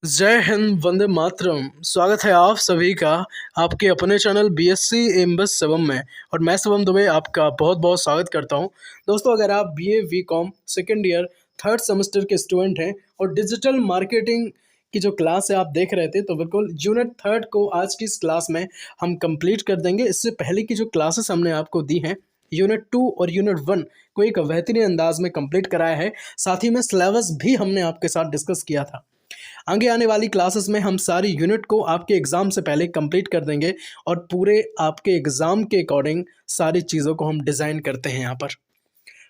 जय हिंद, वंदे मातरम। स्वागत है आप सभी का आपके अपने चैनल बीएससी एमबस शिवम में। और मैं शिवम दुबे आपका बहुत बहुत स्वागत करता हूं। दोस्तों, अगर आप BA BCom second year third semester के स्टूडेंट हैं और डिजिटल मार्केटिंग की जो क्लास है आप देख रहे थे, तो बिल्कुल यूनिट थर्ड को आज की इस क्लास में हम कंप्लीट कर देंगे। इससे पहले की जो क्लासेस हमने आपको दी हैं यूनिट 2 और यूनिट 1 को एक बेहतरीन अंदाज में कंप्लीट कराया है। साथ ही में सिलेबस भी हमने आपके साथ डिस्कस किया था। आगे आने वाली क्लासेस में हम सारी यूनिट को आपके एग्ज़ाम से पहले कंप्लीट कर देंगे और पूरे आपके एग्ज़ाम के अकॉर्डिंग सारी चीज़ों को हम डिज़ाइन करते हैं यहाँ पर।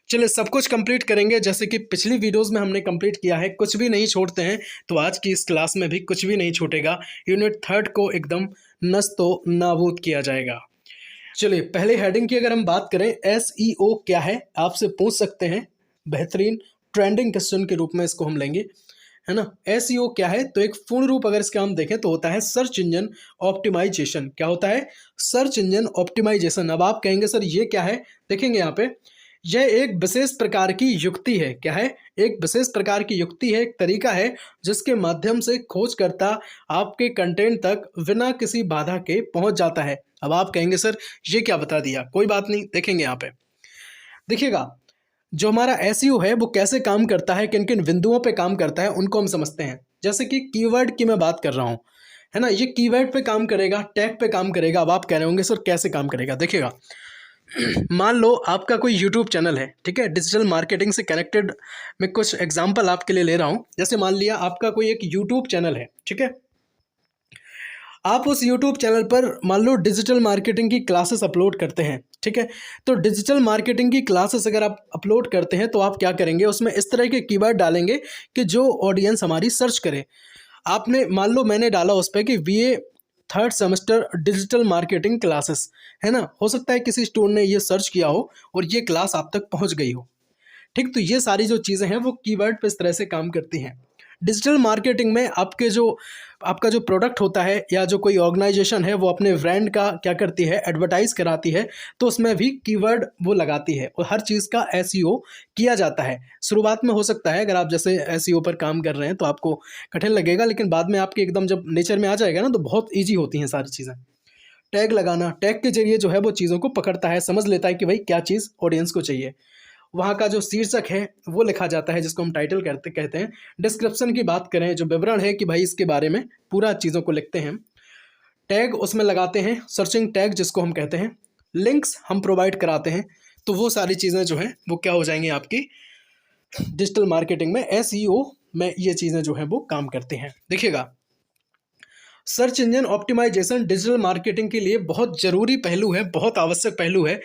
चलिए, सब कुछ कंप्लीट करेंगे जैसे कि पिछली वीडियोस में हमने कंप्लीट किया है, कुछ भी नहीं छोड़ते हैं। तो आज की इस क्लास में भी कुछ भी नहीं छूटेगा। यूनिट थर्ड को एकदम नस्तो नाबूद किया जाएगा। चलिए, पहले हेडिंग की अगर हम बात करें, एसईओ क्या है, आपसे पूछ सकते हैं। बेहतरीन ट्रेंडिंग क्वेश्चन के रूप में इसको हम लेंगे, है ना। एसईओ क्या है, तो एक पूर्ण रूप अगर इसका हम देखें तो होता है सर्च इंजन ऑप्टिमाइजेशन। क्या होता है? Search engine optimisation. अब आप कहेंगे सर ये क्या है? देखेंगे यहाँ पे, यह एक विशेष प्रकार की युक्ति है। क्या है? एक विशेष प्रकार की युक्ति है, एक तरीका है जिसके माध्यम से खोजकर्ता आपके कंटेंट तक बिना किसी बाधा के पहुंच जाता है। अब आप कहेंगे सर ये क्या बता दिया, कोई बात नहीं, देखेंगे यहाँ पे। देखिएगा, जो हमारा एसईओ है वो कैसे काम करता है, किन किन बिंदुओं पे काम करता है, उनको हम समझते हैं। जैसे कि कीवर्ड की मैं बात कर रहा हूँ, है ना। ये कीवर्ड पे काम करेगा, टैग पे काम करेगा। अब आप कह रहे होंगे सर कैसे काम करेगा? देखिएगा, मान लो आपका कोई यूट्यूब चैनल है, ठीक है। डिजिटल मार्केटिंग से कनेक्टेड मैं कुछ एग्जांपल आपके लिए ले रहा हूँ। जैसे मान लिया आपका कोई एक यूट्यूब चैनल है, ठीक है। आप उस यूट्यूब चैनल पर मान लो डिजिटल मार्केटिंग की क्लासेस अपलोड करते हैं, ठीक है। तो डिजिटल मार्केटिंग की क्लासेस अगर आप अपलोड करते हैं तो आप क्या करेंगे, उसमें इस तरह के कीवर्ड डालेंगे कि जो ऑडियंस हमारी सर्च करे। आपने मान लो मैंने डाला उस पर कि BA third semester digital marketing classes, है ना। हो सकता है किसी स्टूडेंट ने ये सर्च किया हो और ये क्लास आप तक पहुंच गई हो, ठीक। तो ये सारी जो चीज़ें हैं वो कीवर्ड पे इस तरह से काम करती हैं। डिजिटल मार्केटिंग में आपका जो प्रोडक्ट होता है या जो कोई ऑर्गेनाइजेशन है वो अपने ब्रांड का क्या करती है, एडवर्टाइज कराती है, तो उसमें भी कीवर्ड वो लगाती है और हर चीज़ का एसईओ किया जाता है। शुरुआत में हो सकता है अगर आप जैसे एसईओ पर काम कर रहे हैं तो आपको कठिन लगेगा, लेकिन बाद में आपके एकदम जब नेचर में आ जाएगा ना तो बहुत ईजी होती हैं सारी चीज़ें। टैग लगाना, टैग के जरिए जो है वो चीज़ों को पकड़ता है, समझ लेता है कि भाई क्या चीज़ ऑडियंस को चाहिए। वहाँ का जो शीर्षक है वो लिखा जाता है जिसको हम टाइटल कहते हैं। डिस्क्रिप्शन की बात करें, जो विवरण है कि भाई इसके बारे में पूरा चीज़ों को लिखते हैं। टैग उसमें लगाते हैं, सर्चिंग टैग जिसको हम कहते हैं। लिंक्स हम प्रोवाइड कराते हैं। तो वो सारी चीज़ें जो हैं वो क्या हो जाएंगी आपकी डिजिटल मार्केटिंग में, एसईओ में ये चीज़ें जो हैं वो काम करती हैं। देखिएगा, search engine optimisation digital marketing के लिए बहुत ज़रूरी पहलू है, बहुत आवश्यक पहलू है।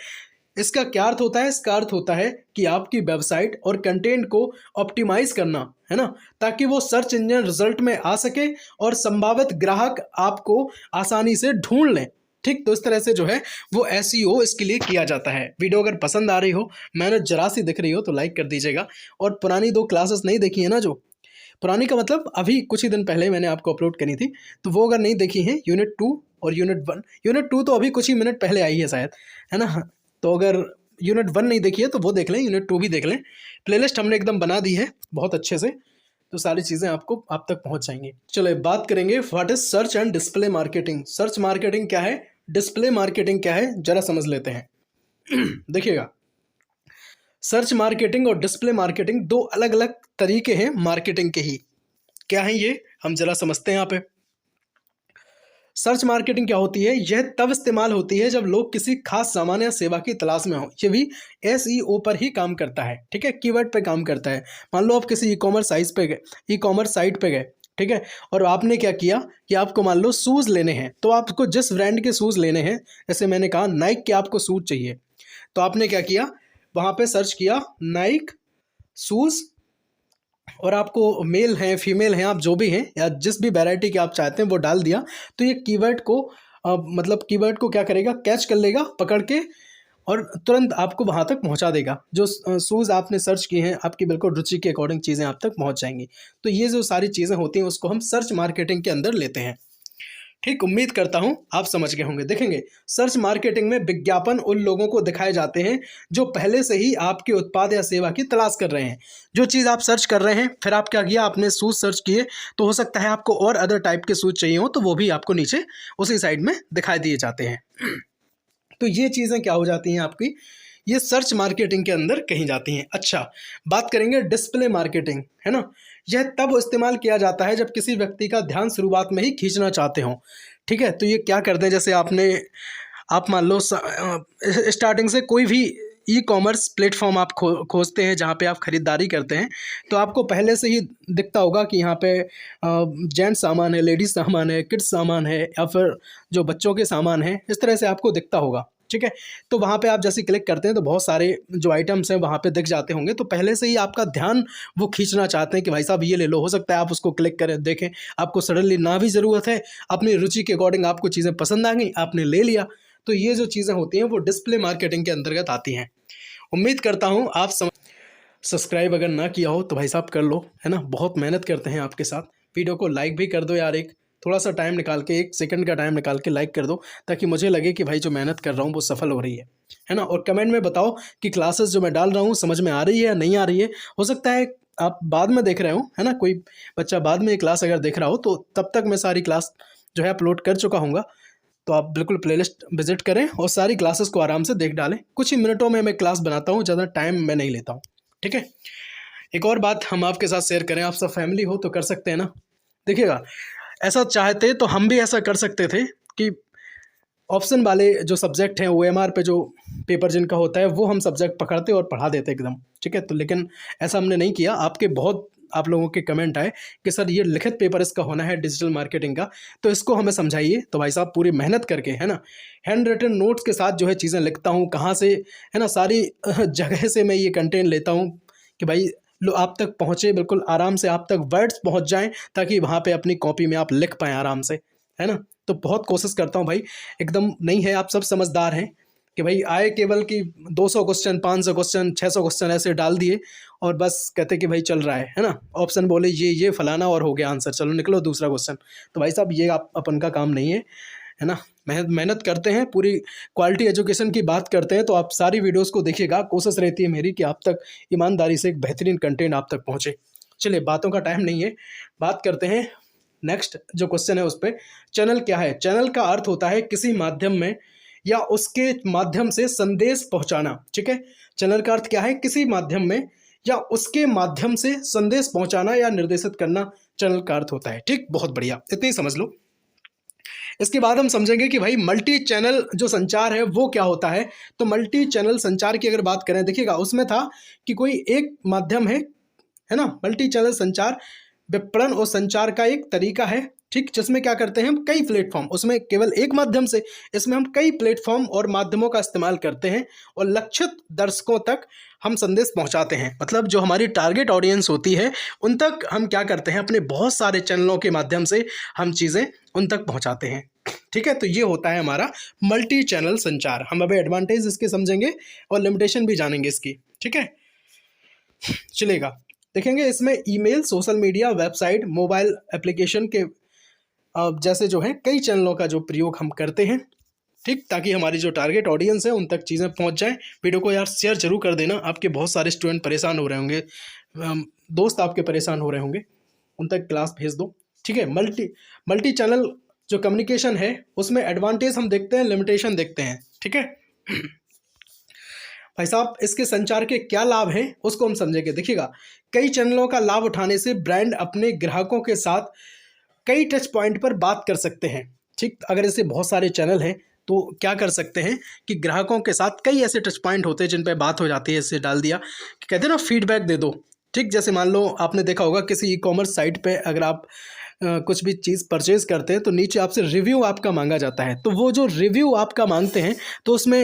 इसका क्या अर्थ होता है? इसका अर्थ होता है कि आपकी वेबसाइट और कंटेंट को ऑप्टिमाइज करना, है ना, ताकि वो सर्च इंजन रिजल्ट में आ सके और संभावित ग्राहक आपको आसानी से ढूंढ लें, ठीक। तो इस तरह से जो है वो एसईओ इसके लिए किया जाता है। वीडियो अगर पसंद आ रही हो, मेहनत जरा सी दिख रही हो तो लाइक कर दीजिएगा। और पुरानी 2 क्लासेस नहीं देखी है ना, जो पुरानी का मतलब अभी कुछ ही दिन पहले मैंने आपको अपलोड करी थी, तो वो अगर नहीं देखी है, यूनिट 2 और यूनिट 1, यूनिट 2 तो अभी कुछ ही मिनट पहले आई है शायद, है ना। तो अगर यूनिट 1 नहीं देखी है तो वो देख लें, यूनिट 2 भी देख लें। प्लेलिस्ट हमने एकदम बना दी है बहुत अच्छे से, तो सारी चीज़ें आपको आप तक पहुंच जाएंगी। चलो बात करेंगे what is search and display marketing. Search marketing क्या है, डिस्प्ले मार्केटिंग क्या है, जरा समझ लेते हैं। देखिएगा, सर्च मार्केटिंग और डिस्प्ले मार्केटिंग 2 अलग अलग तरीके हैं मार्केटिंग के ही। क्या है ये, हम जरा समझते हैं यहाँ पे। सर्च मार्केटिंग क्या होती है? यह तब इस्तेमाल होती है जब लोग किसी खास सामान या सेवा की तलाश में हो। ये भी एसईओ पर ही काम करता है, ठीक है, कीवर्ड पे काम करता है। मान लो आप किसी ई कॉमर्स साइट पे गए, ठीक है, और आपने क्या किया कि आपको मान लो शूज़ लेने हैं, तो आपको जिस ब्रांड के शूज़ लेने हैं, जैसे मैंने कहा नाइक के आपको शूज़ चाहिए, तो आपने क्या किया, वहाँ पे सर्च किया नाइक शूज़, और आपको मेल हैं फीमेल हैं, आप जो भी हैं या जिस भी वैरायटी के आप चाहते हैं वो डाल दिया, तो ये कीवर्ड को मतलब कीवर्ड को क्या करेगा, कैच कर लेगा पकड़ के, और तुरंत आपको वहाँ तक पहुँचा देगा। जो शूज़ आपने सर्च किए हैं, आपकी बिल्कुल रुचि के अकॉर्डिंग चीज़ें आप तक पहुँच जाएंगी। तो ये जो सारी चीज़ें होती हैं उसको हम सर्च मार्केटिंग के अंदर लेते हैं, ठीक, उम्मीद करता हूं आप समझ गए होंगे। देखेंगे, सर्च मार्केटिंग में विज्ञापन उन लोगों को दिखाए जाते हैं जो पहले से ही आपके उत्पाद या सेवा की तलाश कर रहे हैं। जो चीज़ आप सर्च कर रहे हैं, फिर आप क्या किया, आपने शूज़ सर्च किए, तो हो सकता है आपको और अदर टाइप के शूज़ चाहिए हो, तो वो भी आपको नीचे उसी साइड में दिखाई दिए जाते हैं। तो ये चीज़ें क्या हो जाती हैं आपकी, ये सर्च मार्केटिंग के अंदर कहीं जाती हैं। अच्छा, बात करेंगे डिस्प्ले मार्केटिंग, है ना। यह तब इस्तेमाल किया जाता है जब किसी व्यक्ति का ध्यान शुरुआत में ही खींचना चाहते हो। ठीक है, तो ये क्या करते हैं, जैसे आप मान लो स्टार्टिंग से कोई भी ई कॉमर्स प्लेटफॉर्म आप खोजते हैं जहाँ पे आप ख़रीदारी करते हैं, तो आपको पहले से ही दिखता होगा कि यहाँ पे जेंट्स सामान है, लेडीज़ सामान है, किड्स सामान है, या फिर जो बच्चों के सामान हैं, इस तरह से आपको दिखता होगा। ठीक है, तो वहाँ पे आप जैसे क्लिक करते हैं तो बहुत सारे जो आइटम्स हैं वहाँ पे दिख जाते होंगे, तो पहले से ही आपका ध्यान वो खींचना चाहते हैं कि भाई साहब ये ले लो। हो सकता है आप उसको क्लिक करें, देखें, आपको सडनली ना भी ज़रूरत है, अपनी रुचि के अकॉर्डिंग आपको चीज़ें पसंद आ गई, आपने ले लिया। तो ये जो चीज़ें होती हैं वो डिस्प्ले मार्केटिंग के अंतर्गत आती हैं। उम्मीद करता हूँ आप सब्सक्राइब अगर ना किया हो तो भाई साहब कर लो, है ना। बहुत मेहनत करते हैं आपके साथ। वीडियो को लाइक भी कर दो यार, एक थोड़ा सा टाइम निकाल के, 1 सेकंड का टाइम निकाल के लाइक कर दो, ताकि मुझे लगे कि भाई जो मेहनत कर रहा हूँ वो सफल हो रही है ना। और कमेंट में बताओ कि क्लासेस जो मैं डाल रहा हूँ समझ में आ रही है या नहीं आ रही है। हो सकता है आप बाद में देख रहे हो, है ना, कोई बच्चा बाद में ये क्लास अगर देख रहा हो, तो तब तक मैं सारी क्लास जो है अपलोड कर चुका हूँगा। तो आप बिल्कुल प्लेलिस्ट विजिट करें और सारी क्लासेस को आराम से देख डालें। कुछ ही मिनटों में मैं क्लास बनाता हूँ, ज़्यादा टाइम मैं नहीं लेता हूँ। ठीक है, एक और बात हम आपके साथ शेयर करें, आप सब फैमिली हो तो कर सकते हैं ना। देखिएगा, ऐसा चाहते तो हम भी ऐसा कर सकते थे कि ऑप्शन वाले जो सब्जेक्ट हैं OMR पे जो पेपर जिनका होता है वो हम सब्जेक्ट पकड़ते और पढ़ा देते एकदम। ठीक है, तो लेकिन ऐसा हमने नहीं किया। आप लोगों के कमेंट आए कि सर ये लिखित पेपर इसका होना है डिजिटल मार्केटिंग का, तो इसको हमें समझाइए। तो भाई साहब पूरी मेहनत करके, है ना, हैंड रिटन नोट्स के साथ जो है चीज़ें लिखता हूँ, कहाँ से, है ना, सारी जगह से मैं ये कंटेंट लेता हूँ कि भाई लो आप तक पहुँचे, बिल्कुल आराम से आप तक वर्ड्स पहुँच जाएं, ताकि वहाँ पे अपनी कॉपी में आप लिख पाएँ आराम से, है ना। तो बहुत कोशिश करता हूँ भाई, एकदम नहीं है, आप सब समझदार हैं कि भाई आए केवल कि 200 क्वेश्चन, 500 क्वेश्चन, 600 क्वेश्चन ऐसे डाल दिए और बस कहते कि भाई चल रहा है ना। ऑप्शन बोले ये फलाना और हो गया आंसर, चलो निकलो दूसरा क्वेश्चन। तो भाई साहब ये आप अपन का काम नहीं है ना। मेहनत करते हैं, पूरी क्वालिटी एजुकेशन की बात करते हैं। तो आप सारी वीडियोस को देखिएगा, कोशिश रहती है मेरी कि आप तक ईमानदारी से एक बेहतरीन कंटेंट आप तक पहुँचे। चलिए, बातों का टाइम नहीं है, बात करते हैं नेक्स्ट जो क्वेश्चन है उस पर। चैनल क्या है? चैनल का अर्थ होता है किसी माध्यम में या उसके माध्यम से संदेश पहुंचाना। ठीक है, चैनल का अर्थ क्या है? किसी माध्यम में या उसके माध्यम से संदेश पहुंचाना या निर्देशित करना चैनल का अर्थ होता है। ठीक, बहुत बढ़िया, इतनी ही समझ लो। इसके बाद हम समझेंगे कि भाई मल्टी चैनल जो संचार है वो क्या होता है। तो मल्टी चैनल संचार की अगर बात करें, देखिएगा उसमें था कि कोई एक माध्यम है ना। मल्टी चैनल संचार विपणन और संचार का एक तरीका है, ठीक, जिसमें क्या करते हैं हम कई प्लेटफॉर्म, उसमें केवल एक माध्यम से, इसमें हम कई प्लेटफॉर्म और माध्यमों का इस्तेमाल करते हैं और लक्षित दर्शकों तक हम संदेश पहुंचाते हैं। मतलब जो हमारी टारगेट ऑडियंस होती है उन तक हम क्या करते हैं, अपने बहुत सारे चैनलों के माध्यम से हम चीज़ें उन तक पहुंचाते हैं। ठीक है, तो ये होता है हमारा मल्टी चैनल संचार। हम अभी एडवांटेज इसके समझेंगे और लिमिटेशन भी जानेंगे इसकी। ठीक है, चलेगा। देखेंगे इसमें email, social media, website, mobile application के जैसे जो है कई चैनलों का जो प्रयोग हम करते हैं। ठीक, ताकि हमारी जो टारगेट ऑडियंस है उन तक चीज़ें पहुंच जाएं। वीडियो को यार शेयर जरूर कर देना, आपके बहुत सारे स्टूडेंट परेशान हो रहे होंगे, दोस्त आपके परेशान हो रहे होंगे, उन तक क्लास भेज दो। ठीक है, मल्टी चैनल जो कम्युनिकेशन है उसमें एडवांटेज हम देखते हैं, लिमिटेशन देखते हैं। ठीक है भाई साहब, इसके संचार के क्या लाभ हैं उसको हम समझेंगे। देखिएगा, कई चैनलों का लाभ उठाने से ब्रांड अपने ग्राहकों के साथ कई टच पॉइंट पर बात कर सकते हैं। ठीक, अगर ऐसे बहुत सारे चैनल हैं तो क्या कर सकते हैं कि ग्राहकों के साथ कई ऐसे टच पॉइंट होते हैं जिन पर बात हो जाती है। इससे डाल दिया कि कहते हैं ना फीडबैक दे दो। ठीक, जैसे मान लो आपने देखा होगा किसी ई-कॉमर्स साइट पे अगर आप कुछ भी चीज़ परचेज़ करते हैं तो नीचे आपसे रिव्यू आपका मांगा जाता है। तो वो जो रिव्यू आपका मांगते हैं तो उसमें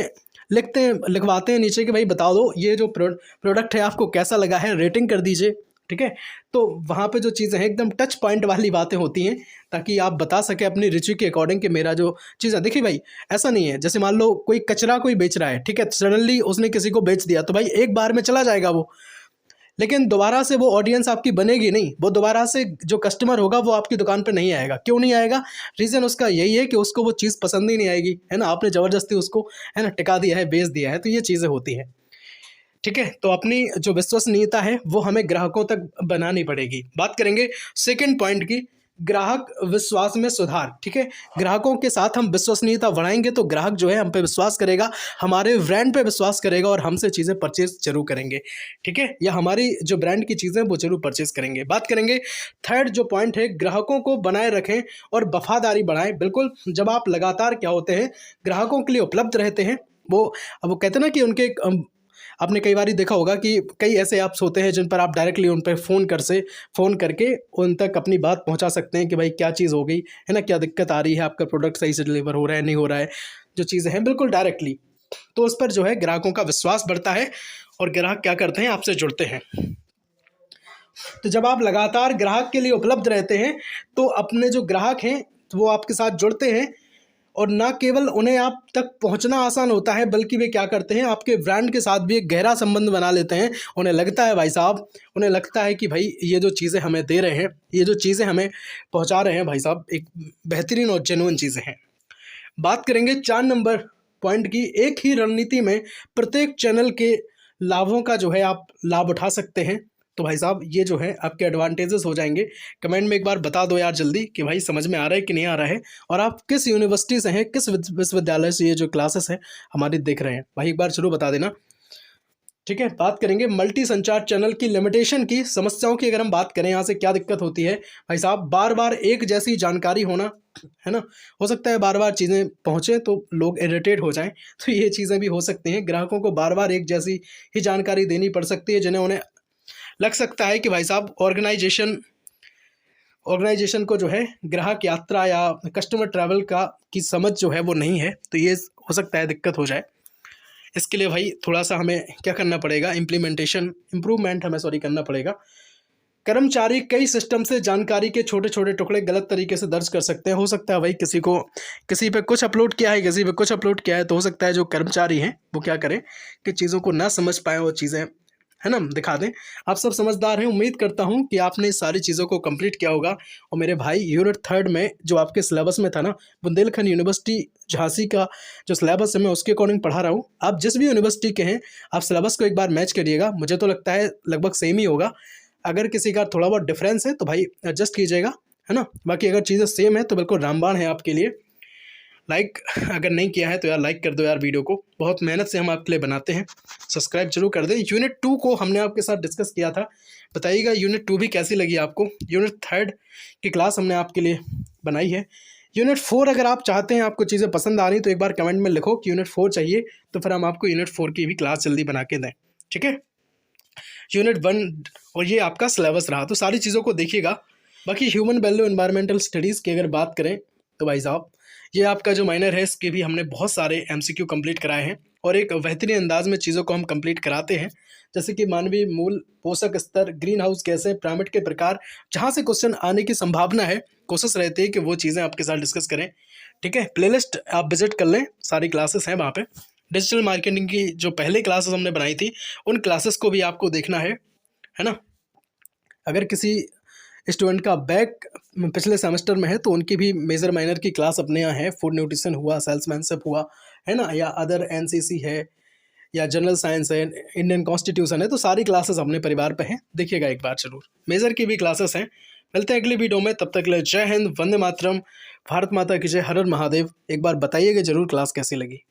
लिखवाते हैं नीचे कि भाई बता दो ये जो प्रोडक्ट है आपको कैसा लगा है, रेटिंग कर दीजिए। ठीक है, तो वहाँ पे जो चीज़ें हैं एकदम टच पॉइंट वाली बातें होती हैं, ताकि आप बता सकें अपनी रुचि के अकॉर्डिंग कि मेरा जो चीज़ है। देखिए भाई, ऐसा नहीं है जैसे मान लो कोई कचरा कोई बेच रहा है, ठीक है, सडनली उसने किसी को बेच दिया तो भाई एक बार में चला जाएगा वो, लेकिन दोबारा से वो ऑडियंस आपकी बनेगी नहीं, वो दोबारा से जो कस्टमर होगा वो आपकी दुकान पे नहीं आएगा। क्यों नहीं आएगा? रीज़न उसका यही है कि उसको वो चीज़ पसंद ही नहीं आएगी, है ना? आपने ज़बरदस्ती उसको, है ना, टिका दिया है, बेच दिया है, तो ये चीज़ें होती हैं। ठीक है, तो अपनी जो विश्वसनीयता है वो हमें ग्राहकों तक बनानी पड़ेगी। बात करेंगे सेकंड पॉइंट की, ग्राहक विश्वास में सुधार। ठीक है, ग्राहकों के साथ हम विश्वसनीयता बढ़ाएंगे तो ग्राहक जो है हम पे विश्वास करेगा, हमारे ब्रांड पे विश्वास करेगा और हमसे चीज़ें परचेज जरूर करेंगे। ठीक है, या हमारी जो ब्रांड की चीज़ें वो जरूर परचेज करेंगे। बात करेंगे थर्ड जो पॉइंट है, ग्राहकों को बनाए रखें और वफादारी बढ़ाएं। बिल्कुल, जब आप लगातार क्या होते हैं, ग्राहकों के लिए उपलब्ध रहते हैं, वो अब वो कहते हैं ना कि उनके आपने कई बार देखा होगा कि कई ऐसे ऐप्स होते हैं जिन पर आप डायरेक्टली उन पर फ़ोन करके उन तक अपनी बात पहुंचा सकते हैं कि भाई क्या चीज़ हो गई है ना, क्या दिक्कत आ रही है, आपका प्रोडक्ट सही से डिलीवर हो रहा है नहीं हो रहा है, जो चीज़ें हैं बिल्कुल डायरेक्टली। तो उस पर जो है ग्राहकों का विश्वास बढ़ता है और ग्राहक क्या करते हैं, आपसे जुड़ते हैं। तो जब आप लगातार ग्राहक के लिए उपलब्ध रहते हैं तो अपने जो ग्राहक हैं तो वो आपके साथ जुड़ते हैं और ना केवल उन्हें आप तक पहुंचना आसान होता है बल्कि वे क्या करते हैं, आपके ब्रांड के साथ भी एक गहरा संबंध बना लेते हैं। उन्हें लगता है भाई साहब, उन्हें लगता है कि भाई ये जो चीज़ें हमें दे रहे हैं, ये जो चीज़ें हमें पहुंचा रहे हैं भाई साहब, एक बेहतरीन और जेन्युइन चीज़ें हैं। बात करेंगे 4 नंबर पॉइंट की, एक ही रणनीति में प्रत्येक चैनल के लाभों का जो है आप लाभ उठा सकते हैं। तो भाई साहब ये जो है आपके एडवांटेजेस हो जाएंगे। कमेंट में एक बार बता दो यार जल्दी कि भाई समझ में आ रहा है कि नहीं आ रहा है, और आप किस यूनिवर्सिटी से हैं, किस विश्वविद्यालय से ये जो क्लासेस हैं हमारी देख रहे हैं, भाई एक बार जरूर बता देना। ठीक है, बात करेंगे मल्टी संचार चैनल की लिमिटेशन की, समस्याओं की अगर हम बात करें, यहाँ से क्या दिक्कत होती है भाई साहब, बार बार एक जैसी जानकारी होना, है ना, हो सकता है बार बार चीज़ें पहुँचे तो लोग इरिटेट हो जाएं, तो ये चीज़ें भी हो सकती हैं। ग्राहकों को बार बार एक जैसी ही जानकारी देनी पड़ सकती है, जिन्हें उन्हें लग सकता है कि भाई साहब ऑर्गेनाइजेशन को जो है ग्राहक यात्रा या कस्टमर ट्रैवल का की समझ जो है वो नहीं है, तो ये हो सकता है दिक्कत हो जाए। इसके लिए भाई थोड़ा सा हमें क्या करना पड़ेगा, इम्प्रूवमेंट हमें करना पड़ेगा। कर्मचारी कई सिस्टम से जानकारी के छोटे छोटे टुकड़े गलत तरीके से दर्ज कर सकते हैं। हो सकता है भाई किसी पे कुछ अपलोड किया है, किसी पे कुछ अपलोड किया है, तो हो सकता है जो कर्मचारी हैं वो क्या करें कि चीज़ों को ना समझ पाएँ, वो चीज़ें, है ना, दिखा दें। आप सब समझदार हैं, उम्मीद करता हूं कि आपने इस सारी चीज़ों को कंप्लीट किया होगा। और मेरे भाई यूनिट 3 में जो आपके सिलेबस में था ना, बुंदेलखंड यूनिवर्सिटी झांसी का जो सिलेबस है मैं उसके अकॉर्डिंग पढ़ा रहा हूँ। आप जिस भी यूनिवर्सिटी के हैं आप सिलेबस को एक बार मैच करिएगा, मुझे तो लगता है लगभग सेम ही होगा। अगर किसी का थोड़ा बहुत डिफरेंस है तो भाई एडजस्ट कीजिएगा, है ना। बाकी अगर चीज़ें सेम है तो बिल्कुल रामबाण है आपके लिए। लाइक अगर नहीं किया है तो यार लाइक कर दो यार, वीडियो को बहुत मेहनत से हम आपके लिए बनाते हैं। सब्सक्राइब जरूर कर दें। यूनिट 2 को हमने आपके साथ डिस्कस किया था, बताइएगा यूनिट 2 भी कैसी लगी आपको। यूनिट 3 की क्लास हमने आपके लिए बनाई है। यूनिट 4 अगर आप चाहते हैं, आपको चीज़ें पसंद आ रही तो एक बार कमेंट में लिखो कि यूनिट 4 चाहिए, तो फिर हम आपको यूनिट 4 की भी क्लास जल्दी बना के दें। ठीक है, यूनिट 1 और ये आपका सिलेबस रहा, तो सारी चीज़ों को देखिएगा। बाकी ह्यूमन वैल्यू एनवायरमेंटल स्टडीज़ की अगर बात करें तो भाई साहब ये आपका जो माइनर है इसके भी हमने बहुत सारे MCQ कंप्लीट कराए हैं और एक बेहतरीन अंदाज में चीज़ों को हम कंप्लीट कराते हैं, जैसे कि मानवीय मूल, पोषक स्तर, ग्रीन हाउस गैसें, पिरामिड के प्रकार, जहाँ से क्वेश्चन आने की संभावना है कोशिश रहती है कि वो चीज़ें आपके साथ डिस्कस करें। ठीक है, प्लेलिस्ट आप विजिट कर लें, सारी क्लासेस हैं वहाँ पे। डिजिटल मार्केटिंग की जो पहले क्लासेस हमने बनाई थी उन क्लासेस को भी आपको देखना है ना। अगर किसी स्टूडेंट का बैक पिछले सेमेस्टर में है तो उनकी भी मेजर माइनर की क्लास अपने यहाँ है। फूड न्यूट्रिशन हुआ, सेल्समैनशिप हुआ, है ना, या अदर NCC है, या जनरल साइंस है, इंडियन कॉन्स्टिट्यूशन है, तो सारी क्लासेस अपने परिवार पे हैं, देखिएगा एक बार जरूर। मेजर की भी क्लासेस हैं। मिलते हैं अगली वीडियो में, तब तक के लिए जय हिंद, वंदे मातरम, भारत माता की जय, हर हर महादेव। एक बार बताइएगा जरूर क्लास कैसी लगी।